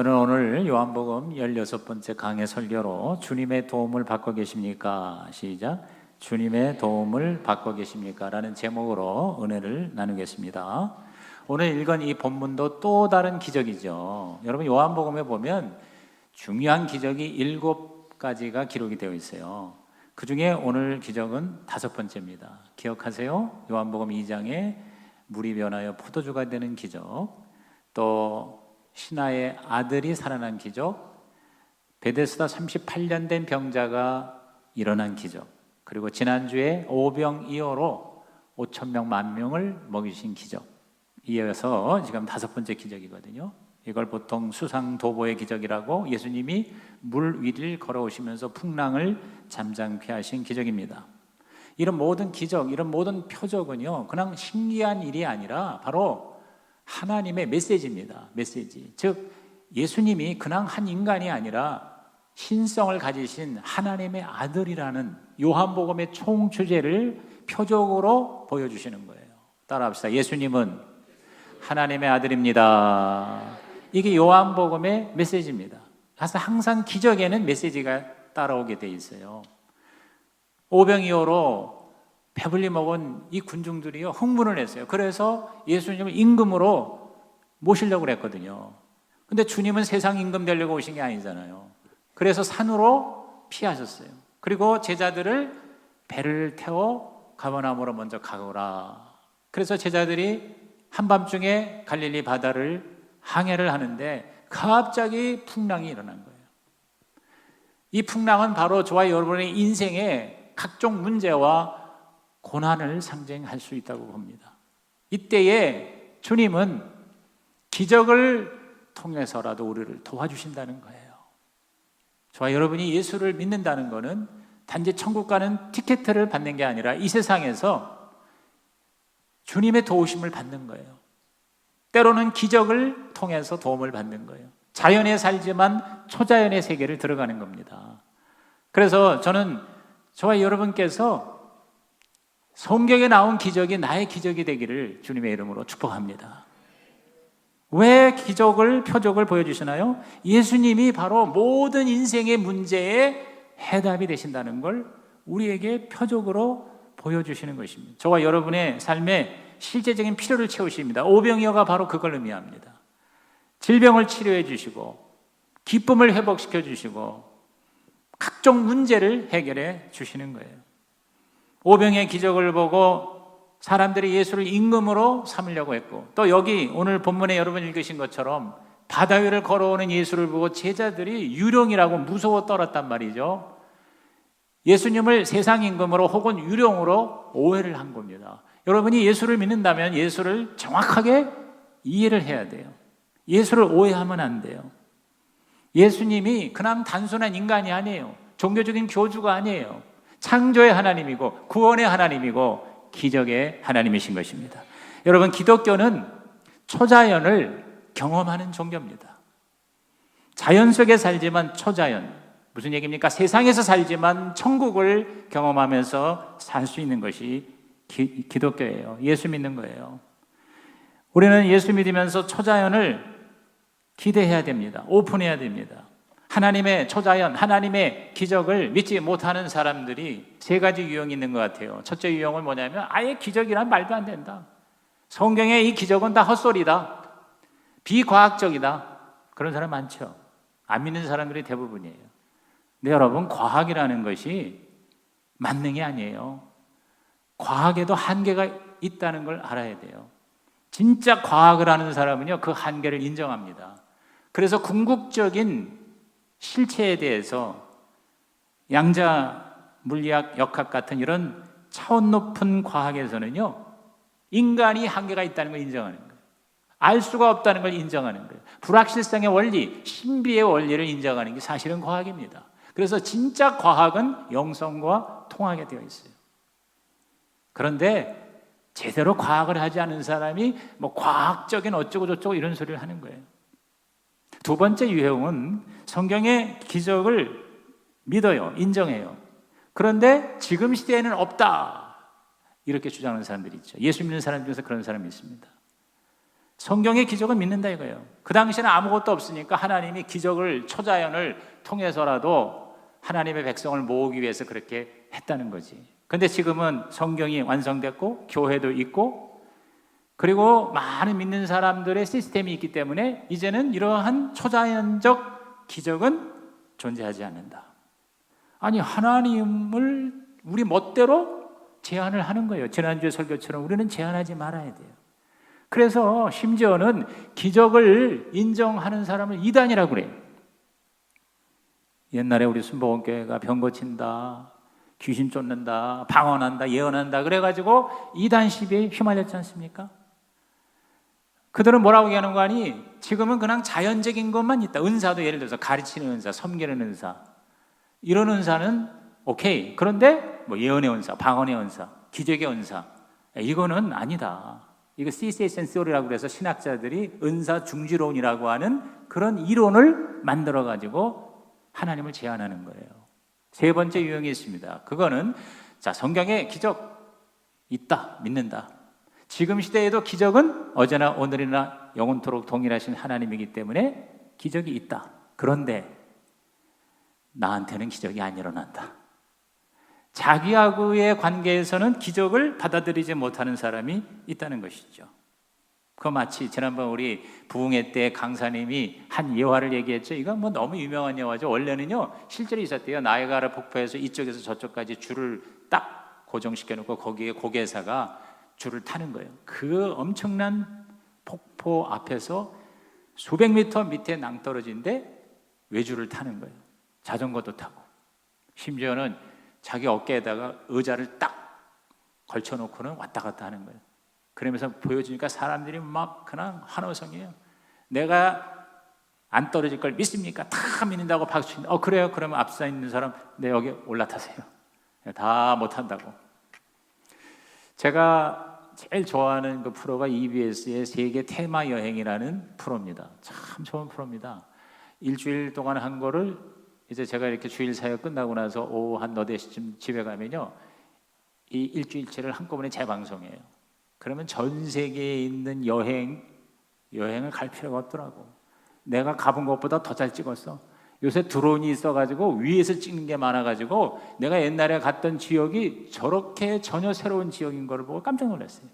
저는 오늘 요한복음 16번째 강해 설교로 주님의 도움을 받고 계십니까? 시작. 주님의 도움을 받고 계십니까? 라는 제목으로 은혜를 나누겠습니다. 오늘 읽은 이 본문도 또 다른 기적이죠. 여러분 요한복음에 보면 중요한 기적이 7가지가 기록이 되어 있어요. 그 중에 오늘 기적은 5번째입니다. 기억하세요? 요한복음 2장에 물이 변하여 포도주가 되는 기적, 또 신하의 아들이 살아난 기적, 베데스다 38년 된 병자가 일어난 기적, 그리고 지난주에 오병이어로 5,000명, 10,000명을 먹이신 기적, 이어서 지금 5번째 기적이거든요. 이걸 보통 수상도보의 기적이라고, 예수님이 물 위를 걸어오시면서 풍랑을 잠잠케 하신 기적입니다. 이런 모든 기적, 이런 모든 표적은요, 그냥 신기한 일이 아니라 바로 하나님의 메시지입니다. 메시지. 즉 예수님이 그냥 한 인간이 아니라 신성을 가지신 하나님의 아들이라는 요한복음의 총 주제를 표적으로 보여주시는 거예요. 따라합시다. 예수님은 하나님의 아들입니다. 이게 요한복음의 메시지입니다. 그래서 항상 기적에는 메시지가 따라오게 돼 있어요. 오병이어로 배불리 먹은 이 군중들이요 흥분을 했어요. 그래서 예수님을 임금으로 모시려고 그랬거든요. 근데 주님은 세상 임금 되려고 오신 게 아니잖아요. 그래서 산으로 피하셨어요. 그리고 제자들을 배를 태워 가버나움으로 먼저 가거라. 그래서 제자들이 한밤중에 갈릴리 바다를 항해를 하는데 갑자기 풍랑이 일어난 거예요. 이 풍랑은 바로 저와 여러분의 인생의 각종 문제와 고난을 상징할 수 있다고 봅니다. 이때에 주님은 기적을 통해서라도 우리를 도와주신다는 거예요. 저와 여러분이 예수를 믿는다는 것은 단지 천국 가는 티켓을 받는 게 아니라 이 세상에서 주님의 도우심을 받는 거예요. 때로는 기적을 통해서 도움을 받는 거예요. 자연에 살지만 초자연의 세계를 들어가는 겁니다. 그래서 저는 저와 여러분께서 성경에 나온 기적이 나의 기적이 되기를 주님의 이름으로 축복합니다. 왜 기적을, 표적을 보여주시나요? 예수님이 바로 모든 인생의 문제에 해답이 되신다는 걸 우리에게 표적으로 보여주시는 것입니다. 저와 여러분의 삶에 실제적인 필요를 채우십니다. 오병이어가 바로 그걸 의미합니다. 질병을 치료해 주시고 기쁨을 회복시켜 주시고 각종 문제를 해결해 주시는 거예요. 오병의 기적을 보고 사람들이 예수를 임금으로 삼으려고 했고, 또 여기 오늘 본문에 여러분 읽으신 것처럼 바다 위를 걸어오는 예수를 보고 제자들이 유령이라고 무서워 떨었단 말이죠. 예수님을 세상 임금으로 혹은 유령으로 오해를 한 겁니다. 여러분이 예수를 믿는다면 예수를 정확하게 이해를 해야 돼요. 예수를 오해하면 안 돼요. 예수님이 그냥 단순한 인간이 아니에요. 종교적인 교주가 아니에요. 창조의 하나님이고 구원의 하나님이고 기적의 하나님이신 것입니다. 여러분, 기독교는 초자연을 경험하는 종교입니다. 자연 속에 살지만 초자연, 무슨 얘기입니까? 세상에서 살지만 천국을 경험하면서 살 수 있는 것이 기독교예요. 예수 믿는 거예요. 우리는 예수 믿으면서 초자연을 기대해야 됩니다. 오픈해야 됩니다. 하나님의 초자연, 하나님의 기적을 믿지 못하는 사람들이 3가지 유형이 있는 것 같아요. 첫째 유형은 뭐냐면 아예 기적이란 말도 안 된다. 성경의 이 기적은 다 헛소리다. 비과학적이다. 그런 사람 많죠. 안 믿는 사람들이 대부분이에요. 근데 여러분, 과학이라는 것이 만능이 아니에요. 과학에도 한계가 있다는 걸 알아야 돼요. 진짜 과학을 하는 사람은요, 그 한계를 인정합니다. 그래서 궁극적인 실체에 대해서 양자 물리학, 역학 같은 이런 차원 높은 과학에서는요, 인간이 한계가 있다는 걸 인정하는 거예요. 알 수가 없다는 걸 인정하는 거예요. 불확실성의 원리, 신비의 원리를 인정하는 게 사실은 과학입니다. 그래서 진짜 과학은 영성과 통하게 되어 있어요. 그런데 제대로 과학을 하지 않은 사람이 뭐 과학적인 어쩌고 저쩌고 이런 소리를 하는 거예요. 2번째 유형은 성경의 기적을 믿어요. 인정해요. 그런데 지금 시대에는 없다. 이렇게 주장하는 사람들이 있죠. 예수 믿는 사람 중에서 그런 사람이 있습니다. 성경의 기적은 믿는다 이거예요. 그 당시에는 아무것도 없으니까 하나님이 기적을, 초자연을 통해서라도 하나님의 백성을 모으기 위해서 그렇게 했다는 거지. 근데 지금은 성경이 완성됐고 교회도 있고 그리고 많은 믿는 사람들의 시스템이 있기 때문에 이제는 이러한 초자연적 기적은 존재하지 않는다. 아니, 하나님을 우리 멋대로 제한을 하는 거예요. 지난주에 설교처럼 우리는 제한하지 말아야 돼요. 그래서 심지어는 기적을 인정하는 사람을 이단이라고 그래요. 옛날에 우리 순복음교회가 병 고친다, 귀신 쫓는다, 방언한다, 예언한다 그래가지고 이단 시비에 휘말렸지 않습니까? 그들은 뭐라고 얘기하는 거 아니? 지금은 그냥 자연적인 것만 있다. 은사도 예를 들어서 가르치는 은사, 섬기는 은사, 이런 은사는 오케이. 그런데 뭐 예언의 은사, 방언의 은사, 기적의 은사, 이거는 아니다. 이거 cessation theory라고 그래서 신학자들이 은사 중지론이라고 하는 그런 이론을 만들어가지고 하나님을 제한하는 거예요. 세 번째 유형이 있습니다. 그거는 자, 성경에 기적 있다, 믿는다. 지금 시대에도 기적은 어제나 오늘이나 영원토록 동일하신 하나님이기 때문에 기적이 있다. 그런데 나한테는 기적이 안 일어난다. 자기하고의 관계에서는 기적을 받아들이지 못하는 사람이 있다는 것이죠. 그 마치 지난번 우리 부흥회 때 강사님이 한 예화를 얘기했죠. 이건 뭐 너무 유명한 예화죠. 원래는요 실제로 있었대요. 나이아가라 폭포에서 이쪽에서 저쪽까지 줄을 딱 고정시켜 놓고 거기에 고개사가 줄을 타는 거예요. 그 엄청난 폭포 앞에서 수백 미터 밑에 낭떠러지인데 외줄을 타는 거예요. 자전거도 타고 심지어는 자기 어깨에다가 의자를 딱 걸쳐놓고는 왔다 갔다 하는 거예요. 그러면서 보여주니까 사람들이 막 그냥 환호성이에요. 내가 안 떨어질 걸 믿습니까? 다 믿는다고 박수 치는데 그래요? 그러면 앞서 있는 사람 네 여기 올라타세요. 다 못한다고. 제가 제일 좋아하는 그 프로가 EBS의 세계 테마 여행이라는 프로입니다. 참 좋은 프로입니다. 일주일 동안 한 거를 이제 제가 이렇게 주일 사역 끝나고 나서 오후 한 4-5시쯤 집에 가면요 이 일주일치를 한꺼번에 재방송해요. 그러면 전 세계에 있는 여행을 갈 필요가 없더라고. 내가 가본 것보다 더 잘 찍었어. 요새 드론이 있어가지고 위에서 찍는 게 많아가지고 내가 옛날에 갔던 지역이 저렇게 전혀 새로운 지역인 걸 보고 깜짝 놀랐어요.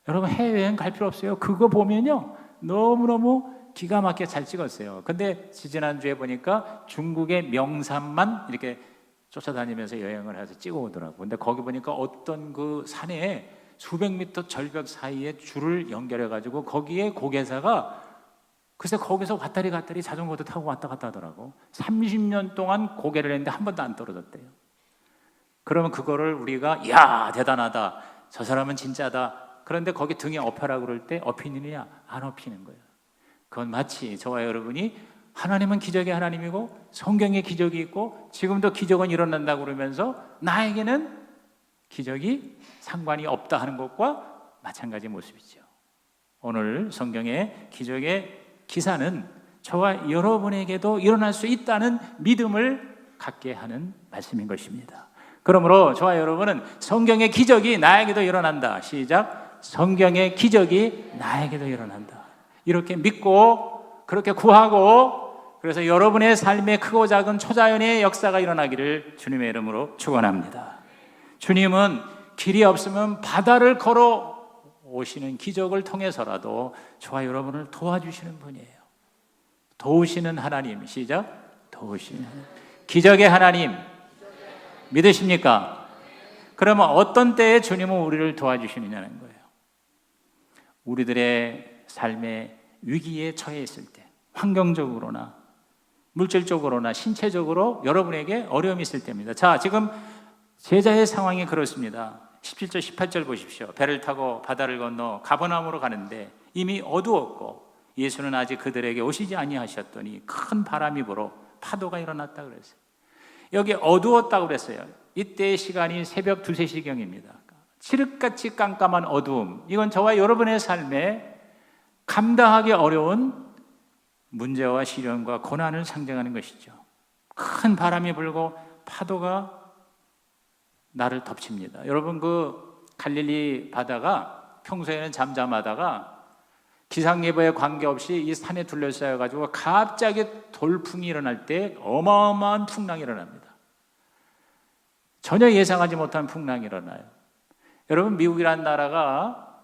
여러분 해외여행 갈 필요 없어요. 그거 보면요 너무너무 기가 막히게 잘 찍었어요. 근데 지난주에 보니까 중국의 명산만 이렇게 쫓아다니면서 여행을 해서 찍어 오더라고. 근데 거기 보니까 어떤 그 산에 수백 미터 절벽 사이에 줄을 연결해 가지고 거기에 고개사가 글쎄 거기서 왔다리 갔다리 자전거도 타고 왔다 갔다 하더라고. 30년 동안 고개를 했는데 한 번도 안 떨어졌대요. 그러면 그거를 우리가 야 대단하다, 저 사람은 진짜다. 그런데 거기 등에 업혀라 그럴 때 업히느냐 안 업히는 거예요. 그건 마치 저와 여러분이 하나님은 기적의 하나님이고 성경에 기적이 있고 지금도 기적은 일어난다고 그러면서 나에게는 기적이 상관이 없다 하는 것과 마찬가지 모습이죠. 오늘 성경의 기적의 기사는 저와 여러분에게도 일어날 수 있다는 믿음을 갖게 하는 말씀인 것입니다. 그러므로 저와 여러분은 성경의 기적이 나에게도 일어난다. 시작. 성경의 기적이 나에게도 일어난다. 이렇게 믿고 그렇게 구하고 그래서 여러분의 삶에 크고 작은 초자연의 역사가 일어나기를 주님의 이름으로 축원합니다. 주님은 길이 없으면 바다를 걸어 오시는 기적을 통해서라도 저와 여러분을 도와주시는 분이에요. 도우시는 하나님. 시작. 도우시는 하나님. 기적의 하나님 믿으십니까? 그러면 어떤 때에 주님은 우리를 도와주시느냐는 거예요. 우리들의 삶의 위기에 처해 있을 때, 환경적으로나 물질적으로나 신체적으로 여러분에게 어려움이 있을 때입니다. 자, 지금 제자의 상황이 그렇습니다. 17절 18절 보십시오. 배를 타고 바다를 건너 가버나움으로 가는데 이미 어두웠고 예수는 아직 그들에게 오시지 아니하셨더니 큰 바람이 불어 파도가 일어났다 그랬어요. 여기 어두웠다고 그랬어요. 이때의 시간이 새벽 2, 3시경입니다. 칠흑같이 깜깜한 어두움. 이건 저와 여러분의 삶에 감당하기 어려운 문제와 시련과 고난을 상징하는 것이죠. 큰 바람이 불고 파도가 나를 덮칩니다. 여러분 그 갈릴리 바다가 평소에는 잠잠하다가 기상예보에 관계없이 이 산에 둘러싸여 가지고 갑자기 돌풍이 일어날 때 어마어마한 풍랑이 일어납니다. 전혀 예상하지 못한 풍랑이 일어나요. 여러분, 미국이라는 나라가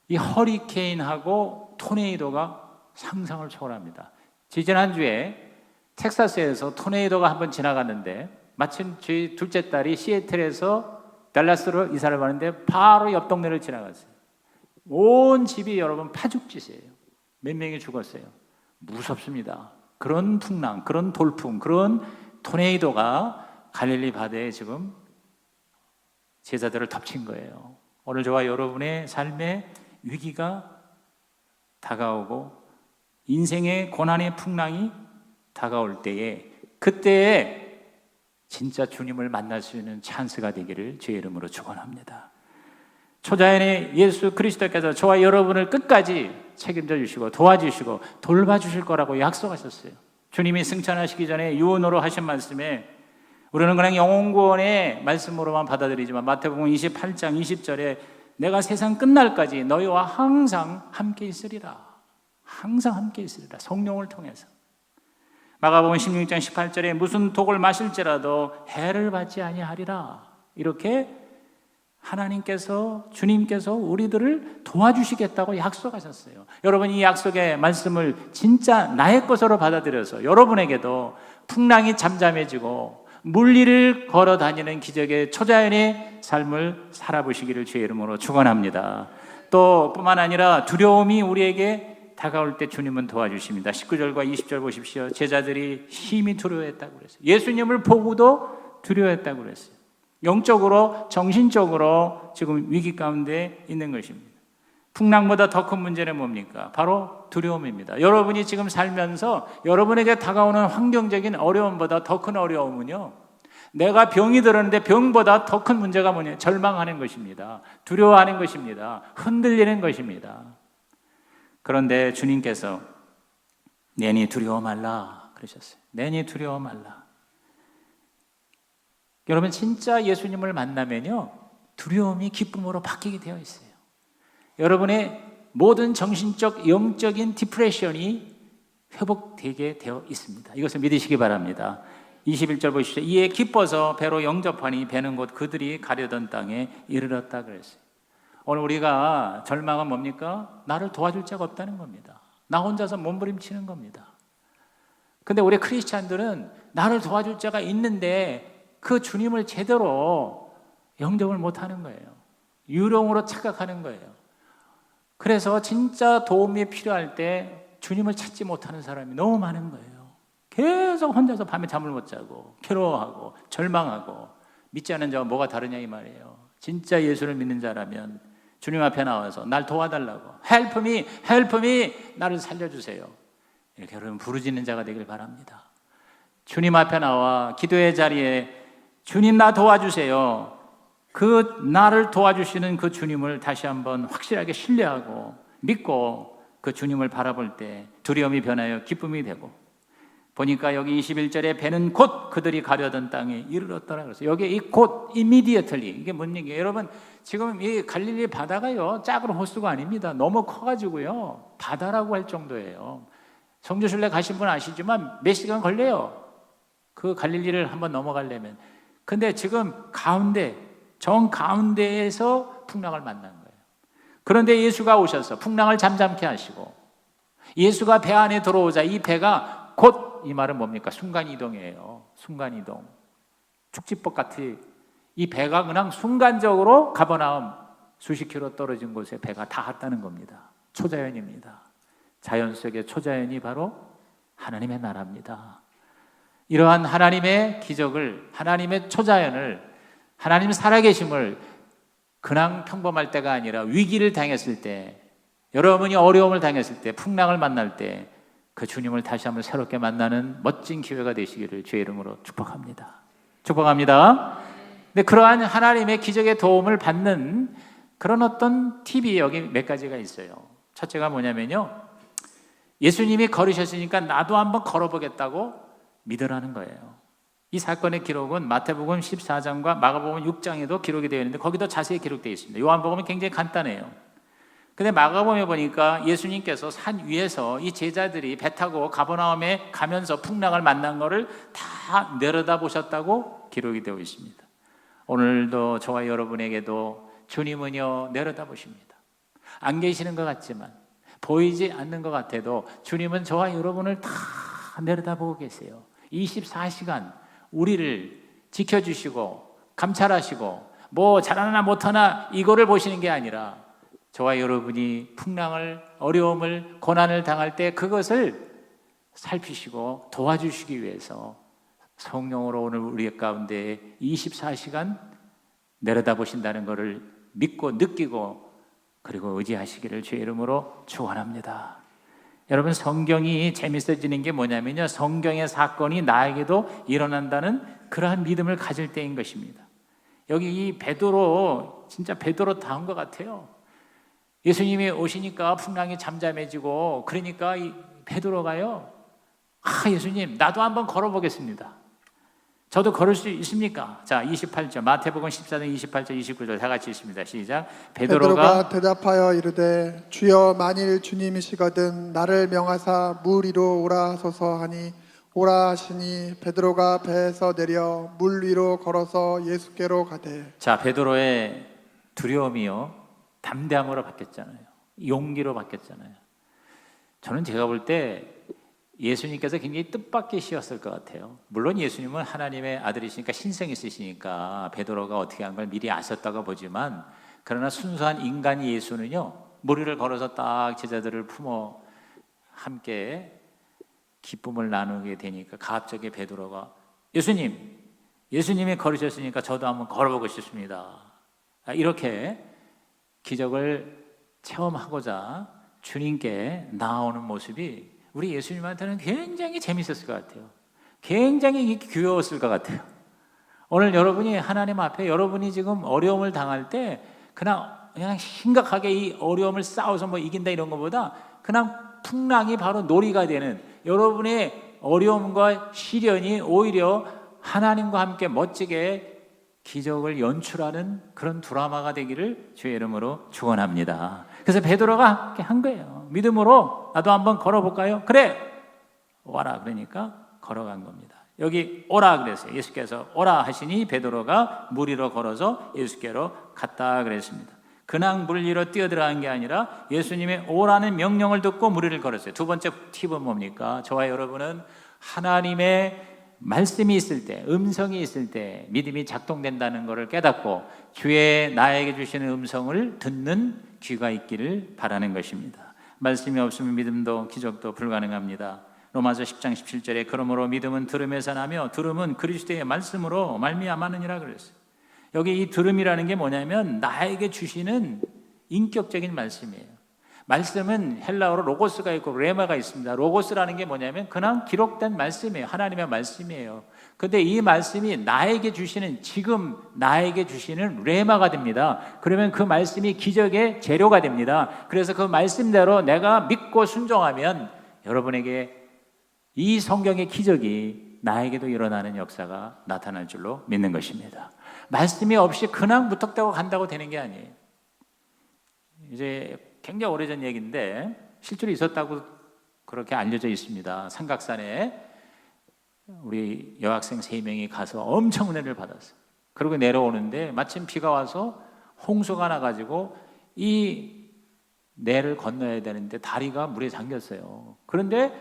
이 허리케인하고 토네이도가 상상을 초월합니다. 지난주에 텍사스에서 토네이도가 한번 지나갔는데 마침 저희 둘째 딸이 시애틀에서 달라스로 이사를 가는데 바로 옆 동네를 지나갔어요. 온 집이 여러분 파죽짓이에요. 몇 명이 죽었어요. 무섭습니다. 그런 풍랑, 그런 돌풍, 그런 토네이도가 갈릴리 바다에 지금 제자들을 덮친 거예요. 오늘 저와 여러분의 삶에 위기가 다가오고 인생의 고난의 풍랑이 다가올 때에, 그때에 진짜 주님을 만날 수 있는 찬스가 되기를 주의 이름으로 축원합니다. 초자연의 예수 그리스도께서 저와 여러분을 끝까지 책임져 주시고 도와주시고 돌봐주실 거라고 약속하셨어요. 주님이 승천하시기 전에 유언으로 하신 말씀에 우리는 그냥 영혼구원의 말씀으로만 받아들이지만 마태복음 28장 20절에 내가 세상 끝날까지 너희와 항상 함께 있으리라. 항상 함께 있으리라. 성령을 통해서. 마가복음 16장 18절에 무슨 독을 마실지라도 해를 받지 아니하리라. 이렇게 하나님께서, 주님께서 우리들을 도와주시겠다고 약속하셨어요. 여러분, 이 약속의 말씀을 진짜 나의 것으로 받아들여서 여러분에게도 풍랑이 잠잠해지고 물리를 걸어 다니는 기적의 초자연의 삶을 살아보시기를 주의 이름으로 축원합니다. 또 뿐만 아니라 두려움이 우리에게 다가올 때 주님은 도와주십니다. 19절과 20절 보십시오. 제자들이 심히 두려워했다고 그랬어요. 예수님을 보고도 두려워했다고 그랬어요. 영적으로, 정신적으로 지금 위기 가운데 있는 것입니다. 풍랑보다 더 큰 문제는 뭡니까? 바로 두려움입니다. 여러분이 지금 살면서 여러분에게 다가오는 환경적인 어려움보다 더 큰 어려움은요, 내가 병이 들었는데 병보다 더 큰 문제가 뭐냐? 절망하는 것입니다. 두려워하는 것입니다. 흔들리는 것입니다. 그런데 주님께서 내니 두려워 말라 그러셨어요. 내니 두려워 말라. 여러분, 진짜 예수님을 만나면요, 두려움이 기쁨으로 바뀌게 되어 있어요. 여러분의 모든 정신적, 영적인 디프레션이 회복되게 되어 있습니다. 이것을 믿으시기 바랍니다. 21절 보십시오. 이에 기뻐서 배로 영접하니 배는 곧 그들이 가려던 땅에 이르렀다 그랬어요. 오늘 우리가 절망은 뭡니까? 나를 도와줄 자가 없다는 겁니다. 나 혼자서 몸부림치는 겁니다. 근데 우리 크리스찬들은 나를 도와줄 자가 있는데 그 주님을 제대로 영접을 못하는 거예요. 유령으로 착각하는 거예요. 그래서 진짜 도움이 필요할 때 주님을 찾지 못하는 사람이 너무 많은 거예요. 계속 혼자서 밤에 잠을 못 자고 괴로워하고 절망하고, 믿지 않는 자와 뭐가 다르냐 이 말이에요. 진짜 예수를 믿는 자라면 주님 앞에 나와서 날 도와달라고, Help me, help me, 나를 살려주세요, 이렇게 여러분 부르짖는 자가 되길 바랍니다. 주님 앞에 나와 기도의 자리에 주님 나 도와주세요, 그 나를 도와주시는 그 주님을 다시 한번 확실하게 신뢰하고 믿고 그 주님을 바라볼 때 두려움이 변하여 기쁨이 되고, 보니까 여기 21절에 배는 곧 그들이 가려던 땅에 이르렀더라 그랬어요. 여기 이 곧 immediately, 이게 뭔 얘기예요? 여러분, 지금 이 갈릴리 바다가요, 작은 호수가 아닙니다. 너무 커가지고요, 바다라고 할 정도예요. 성지순례 가신 분 아시지만 몇 시간 걸려요, 그 갈릴리를 한번 넘어가려면. 근데 지금 가운데, 정 가운데에서 풍랑을 만난 거예요. 그런데 예수가 오셔서 풍랑을 잠잠케 하시고, 예수가 배 안에 들어오자 이 배가 곧, 이 말은 뭡니까? 순간이동이에요. 순간이동. 축지법 같이 이 배가 그냥 순간적으로 가버나움 수십 킬로 떨어진 곳에 배가 닿았다는 겁니다. 초자연입니다. 자연 속의 초자연이 바로 하나님의 나라입니다. 이러한 하나님의 기적을, 하나님의 초자연을, 하나님 살아계심을 그냥 평범할 때가 아니라 위기를 당했을 때, 여러분이 어려움을 당했을 때, 풍랑을 만날 때 그 주님을 다시 한번 새롭게 만나는 멋진 기회가 되시기를 주의 이름으로 축복합니다. 축복합니다. 근데 그러한 하나님의 기적의 도움을 받는 그런 어떤 팁이 여기 몇 가지가 있어요. 첫째가 뭐냐면요, 예수님이 걸으셨으니까 나도 한번 걸어보겠다고 믿으라는 거예요. 이 사건의 기록은 마태복음 14장과 마가복음 6장에도 기록이 되어 있는데 거기도 자세히 기록되어 있습니다. 요한복음은 굉장히 간단해요. 근데 마가복음에 보니까 예수님께서 산 위에서 이 제자들이 배 타고 가버나움에 가면서 풍랑을 만난 거를 다 내려다보셨다고 기록이 되어 있습니다. 오늘도 저와 여러분에게도 주님은요 내려다보십니다. 안 계시는 것 같지만, 보이지 않는 것 같아도 주님은 저와 여러분을 다 내려다보고 계세요. 24시간 우리를 지켜주시고 감찰하시고 뭐 잘하나 못하나 이거를 보시는 게 아니라 저와 여러분이 풍랑을, 어려움을, 고난을 당할 때 그것을 살피시고 도와주시기 위해서 성령으로 오늘 우리 가운데 24시간 내려다보신다는 것을 믿고 느끼고 그리고 의지하시기를 주의 이름으로 축원합니다. 여러분, 성경이 재밌어지는 게 뭐냐면요, 성경의 사건이 나에게도 일어난다는 그러한 믿음을 가질 때인 것입니다. 여기 이 베드로, 진짜 베드로 다운 것 같아요. 예수님이 오시니까 풍랑이 잠잠해지고, 그러니까 이 베드로가요, 예수님 나도 한번 걸어보겠습니다. 저도 걸을 수 있습니까? 자, 28절 마태복음 14장 28절 29절 다 같이 읽습니다. 시작. 베드로가 대답하여 이르되 주여, 만일 주님이시거든 나를 명하사 물 위로 오라 하소서 하니 오라 하시니 베드로가 배에서 내려 물 위로 걸어서 예수께로 가되. 자, 베드로의 두려움이요 담대함으로 바뀌었잖아요. 용기로 바뀌었잖아요. 저는 제가 볼 때 예수님께서 굉장히 뜻밖이셨을 것 같아요. 물론 예수님은 하나님의 아들이시니까 신성이 있으시니까 베드로가 어떻게 한 걸 미리 아셨다고 보지만, 그러나 순수한 인간 예수는요 무리를 걸어서 딱 제자들을 품어 함께 기쁨을 나누게 되니까 갑자기 베드로가 예수님이 걸으셨으니까 저도 한번 걸어보고 싶습니다. 이렇게 기적을 체험하고자 주님께 나아오는 모습이 우리 예수님한테는 굉장히 재밌었을 것 같아요. 굉장히 귀여웠을 것 같아요. 오늘 여러분이 하나님 앞에 여러분이 지금 어려움을 당할 때 그냥 심각하게 이 어려움을 싸워서 뭐 이긴다 이런 것보다 그냥 풍랑이 바로 놀이가 되는, 여러분의 어려움과 시련이 오히려 하나님과 함께 멋지게 기적을 연출하는 그런 드라마가 되기를 주의 이름으로 축원합니다. 그래서 베드로가 한 거예요. 믿음으로 나도 한번 걸어볼까요? 그래, 와라. 그러니까 걸어간 겁니다. 여기 오라 그랬어요. 예수께서 오라 하시니 베드로가 물 위로 걸어서 예수께로 갔다 그랬습니다. 그냥 물 위로 뛰어들어간 게 아니라 예수님의 오라는 명령을 듣고 물 위를 걸었어요. 두 번째 팁은 뭡니까? 저와 여러분은 하나님의 말씀이 있을 때, 음성이 있을 때 믿음이 작동된다는 것을 깨닫고 주의 나에게 주시는 음성을 듣는 귀가 있기를 바라는 것입니다. 말씀이 없으면 믿음도 기적도 불가능합니다. 로마서 10장 17절에 그러므로 믿음은 들음에서 나며 들음은 그리스도의 말씀으로 말미암았느니라 그랬어요. 여기 이 들음이라는 게 뭐냐면 나에게 주시는 인격적인 말씀이에요. 말씀은 헬라어로 로고스가 있고 레마가 있습니다. 로고스라는 게 뭐냐면 그냥 기록된 말씀이에요. 하나님의 말씀이에요. 근데 이 말씀이 나에게 주시는, 지금 나에게 주시는 레마가 됩니다. 그러면 그 말씀이 기적의 재료가 됩니다. 그래서 그 말씀대로 내가 믿고 순종하면 여러분에게 이 성경의 기적이 나에게도 일어나는 역사가 나타날 줄로 믿는 것입니다. 말씀이 없이 그냥 무턱대고 간다고 되는 게 아니에요. 이제 굉장히 오래전 얘기인데 실제로 있었다고 그렇게 알려져 있습니다. 삼각산에 우리 여학생 3명이 가서 엄청 은혜를 받았어요. 그리고 내려오는데 마침 비가 와서 홍수가 나가지고 이 내를 건너야 되는데 다리가 물에 잠겼어요. 그런데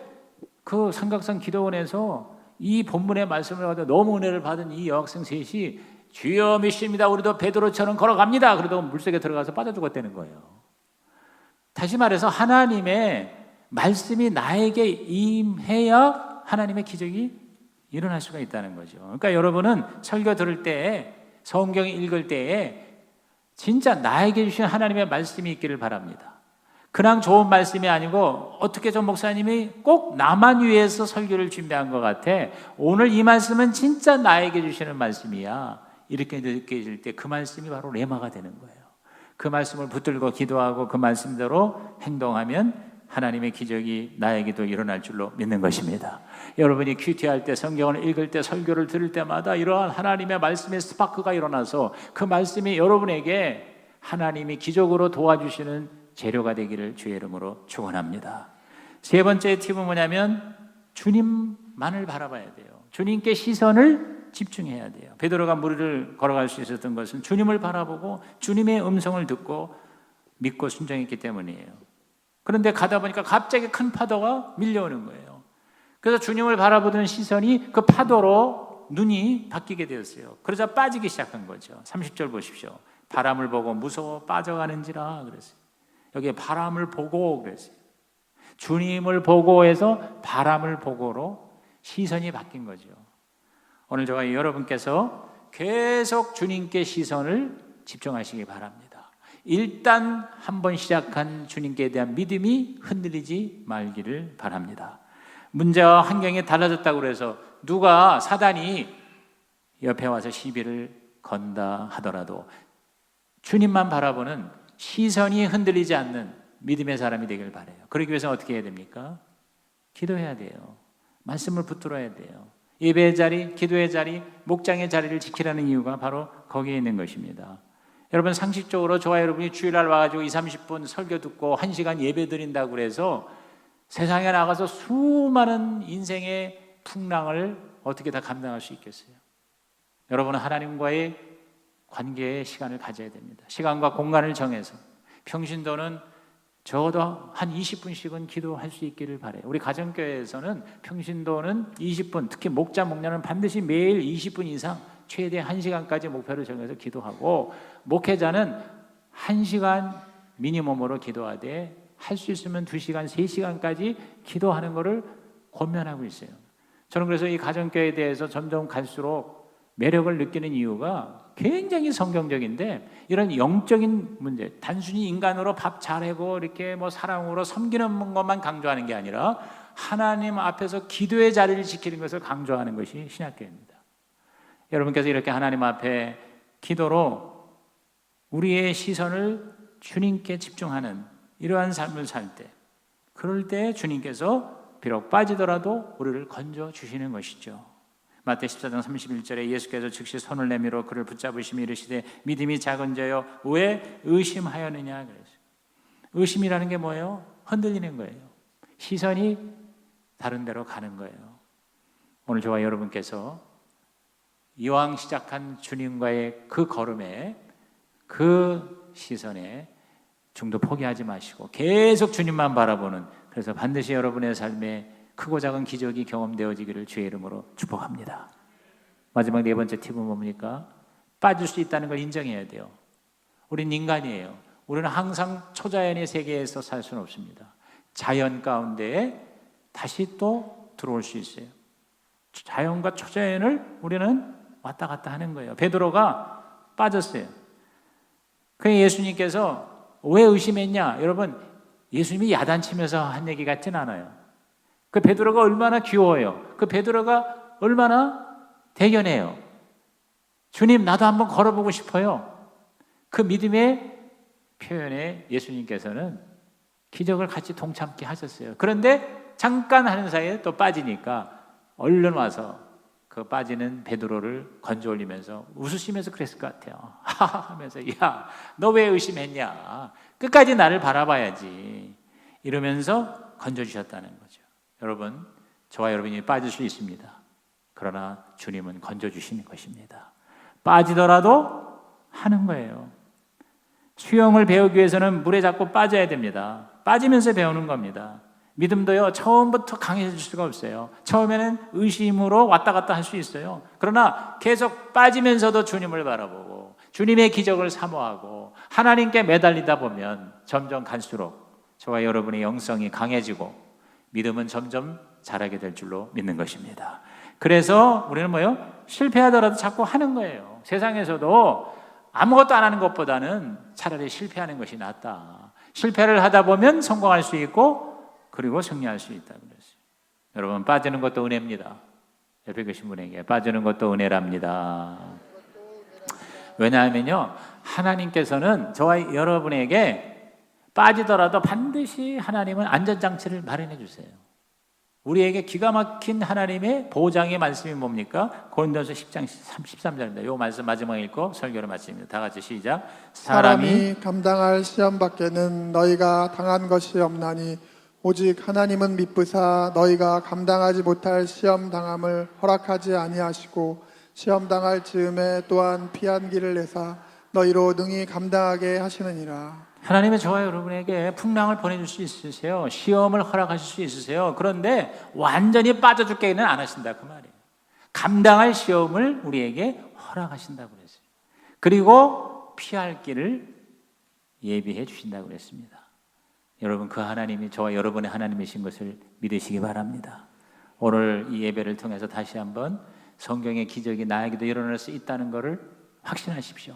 그 삼각산 기도원에서 이 본문의 말씀을 받아 너무 은혜를 받은 이 여학생 셋이 주여 믿습니다. 우리도 베드로처럼 걸어갑니다. 그러다가 물속에 들어가서 빠져 죽었다는 거예요. 다시 말해서 하나님의 말씀이 나에게 임해야 하나님의 기적이 일어날 수가 있다는 거죠. 그러니까 여러분은 설교 들을 때, 성경 읽을 때에 진짜 나에게 주신 하나님의 말씀이 있기를 바랍니다. 그냥 좋은 말씀이 아니고 어떻게 저 목사님이 꼭 나만 위해서 설교를 준비한 것 같아. 오늘 이 말씀은 진짜 나에게 주시는 말씀이야. 이렇게 느껴질 때 그 말씀이 바로 레마가 되는 거예요. 그 말씀을 붙들고 기도하고 그 말씀대로 행동하면 하나님의 기적이 나에게도 일어날 줄로 믿는 것입니다. 여러분이 큐티할 때, 성경을 읽을 때, 설교를 들을 때마다 이러한 하나님의 말씀의 스파크가 일어나서 그 말씀이 여러분에게 하나님이 기적으로 도와주시는 재료가 되기를 주의 이름으로 축원합니다. 세 번째 팁은 뭐냐면 주님만을 바라봐야 돼요. 주님께 시선을 집중해야 돼요. 베드로가 무리를 걸어갈 수 있었던 것은 주님을 바라보고 주님의 음성을 듣고 믿고 순종했기 때문이에요. 그런데 가다 보니까 갑자기 큰 파도가 밀려오는 거예요. 그래서 주님을 바라보던 시선이 그 파도로 눈이 바뀌게 되었어요. 그러자 빠지기 시작한 거죠. 30절 보십시오. 바람을 보고 무서워 빠져가는지라 그랬어요. 여기에 바람을 보고 그랬어요. 주님을 보고 해서 바람을 보고로 시선이 바뀐 거죠. 오늘 저와 여러분께서 계속 주님께 시선을 집중하시기 바랍니다. 일단 한번 시작한 주님께 대한 믿음이 흔들리지 말기를 바랍니다. 문제와 환경이 달라졌다고 해서 누가 사단이 옆에 와서 시비를 건다 하더라도 주님만 바라보는 시선이 흔들리지 않는 믿음의 사람이 되길 바라요. 그러기 위해서 어떻게 해야 됩니까? 기도해야 돼요. 말씀을 붙들어야 돼요. 예배의 자리, 기도의 자리, 목장의 자리를 지키라는 이유가 바로 거기에 있는 것입니다. 여러분 상식적으로 저와 여러분이 주일날 와가지고 20-30분 설교 듣고 1시간 예배 드린다고 그래서 세상에 나가서 수많은 인생의 풍랑을 어떻게 다 감당할 수 있겠어요? 여러분은 하나님과의 관계의 시간을 가져야 됩니다. 시간과 공간을 정해서 평신도는 적어도 한 20분씩은 기도할 수 있기를 바라요. 우리 가정교회에서는 평신도는 20분, 특히 목자, 목녀는 반드시 매일 20분 이상 최대 1시간까지 목표를 정해서 기도하고 목회자는 1시간 미니멈으로 기도하되 할 수 있으면 2시간, 3시간까지 기도하는 것을 권면하고 있어요. 저는 그래서 이 가정교회에 대해서 점점 갈수록 매력을 느끼는 이유가 굉장히 성경적인데 이런 영적인 문제, 단순히 인간으로 밥 잘하고 이렇게 뭐 사랑으로 섬기는 것만 강조하는 게 아니라 하나님 앞에서 기도의 자리를 지키는 것을 강조하는 것이 신약교회입니다. 여러분께서 이렇게 하나님 앞에 기도로 우리의 시선을 주님께 집중하는 이러한 삶을 살 때, 그럴 때 주님께서 비록 빠지더라도 우리를 건져 주시는 것이죠. 마태 14장 31절에 예수께서 즉시 손을 내밀어 그를 붙잡으시며 이르시되 믿음이 작은 자여 왜 의심하였느냐 그랬어요. 의심이라는 게 뭐예요? 흔들리는 거예요. 시선이 다른 데로 가는 거예요. 오늘 저와 여러분께서 이왕 시작한 주님과의 그 걸음에 그 시선에 중도 포기하지 마시고 계속 주님만 바라보는, 그래서 반드시 여러분의 삶에 크고 작은 기적이 경험되어지기를 주의 이름으로 축복합니다. 마지막 네 번째 팁은 뭡니까? 빠질 수 있다는 걸 인정해야 돼요. 우린 인간이에요. 우리는 항상 초자연의 세계에서 살 수는 없습니다. 자연 가운데에 다시 또 들어올 수 있어요. 자연과 초자연을 우리는 왔다 갔다 하는 거예요. 베드로가 빠졌어요. 그 예수님께서 왜 의심했냐? 여러분, 예수님이 야단치면서 한 얘기 같진 않아요. 그 베드로가 얼마나 귀여워요. 그 베드로가 얼마나 대견해요. 주님, 나도 한번 걸어보고 싶어요. 그 믿음의 표현에 예수님께서는 기적을 같이 동참케 하셨어요. 그런데 잠깐 하는 사이에 또 빠지니까 얼른 와서 그 빠지는 베드로를 건져 올리면서 웃으시면서 그랬을 것 같아요. 하하 하면서 야, 너 왜 의심했냐? 끝까지 나를 바라봐야지. 이러면서 건져주셨다는 거죠. 여러분, 저와 여러분이 빠질 수 있습니다. 그러나 주님은 건져주시는 것입니다. 빠지더라도 하는 거예요. 수영을 배우기 위해서는 물에 자꾸 빠져야 됩니다. 빠지면서 배우는 겁니다. 믿음도요, 처음부터 강해질 수가 없어요. 처음에는 의심으로 왔다 갔다 할 수 있어요. 그러나 계속 빠지면서도 주님을 바라보고 주님의 기적을 사모하고 하나님께 매달리다 보면 점점 갈수록 저와 여러분의 영성이 강해지고 믿음은 점점 자라게 될 줄로 믿는 것입니다. 그래서 우리는 뭐요? 실패하더라도 자꾸 하는 거예요. 세상에서도 아무것도 안 하는 것보다는 차라리 실패하는 것이 낫다. 실패를 하다 보면 성공할 수 있고 그리고 승리할 수 있다고 그랬어요. 여러분, 빠지는 것도 은혜입니다. 옆에 계신 분에게 빠지는 것도 은혜랍니다. 왜냐하면요, 하나님께서는 저와 여러분에게 빠지더라도 반드시 하나님은 안전장치를 마련해 주세요. 우리에게 기가 막힌 하나님의 보장의 말씀이 뭡니까? 고린도서 10장 13절입니다. 이 말씀 마지막에 읽고 설교를 마칩니다. 다 같이 시작. 사람이 감당할 시험 밖에는 너희가 당한 것이 없나니 오직 하나님은 미쁘사 너희가 감당하지 못할 시험 당함을 허락하지 아니하시고 시험 당할 즈음에 또한 피한 길을 내사 너희로 능히 감당하게 하시느니라. 하나님의 저와 여러분에게 풍랑을 보내줄 수 있으세요. 시험을 허락하실 수 있으세요. 그런데 완전히 빠져 죽게는 안 하신다 그 말이에요. 감당할 시험을 우리에게 허락하신다고 그랬어요. 그리고 피할 길을 예비해 주신다고 그랬습니다. 여러분, 그 하나님이 저와 여러분의 하나님이신 것을 믿으시기 바랍니다. 오늘 이 예배를 통해서 다시 한번 성경의 기적이 나에게도 일어날 수 있다는 것을 확신하십시오.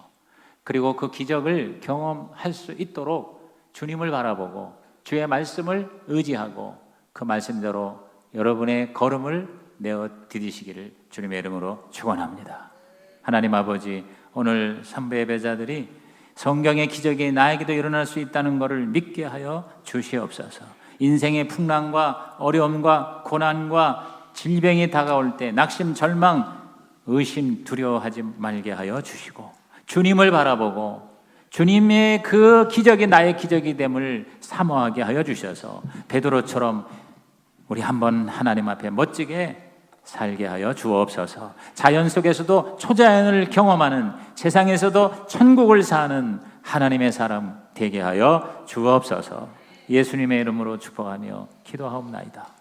그리고 그 기적을 경험할 수 있도록 주님을 바라보고 주의 말씀을 의지하고 그 말씀대로 여러분의 걸음을 내어 디디시기를 주님의 이름으로 축원합니다. 하나님 아버지, 오늘 삼부 예배자들이 성경의 기적이 나에게도 일어날 수 있다는 것을 믿게 하여 주시옵소서. 인생의 풍랑과 어려움과 고난과 질병이 다가올 때 낙심, 절망, 의심, 두려워하지 말게 하여 주시고 주님을 바라보고 주님의 그 기적이 나의 기적이 됨을 사모하게 하여 주셔서 베드로처럼 우리 한번 하나님 앞에 멋지게 살게 하여 주옵소서. 자연 속에서도 초자연을 경험하는, 세상에서도 천국을 사는 하나님의 사람 되게 하여 주옵소서. 예수님의 이름으로 축복하며 기도하옵나이다.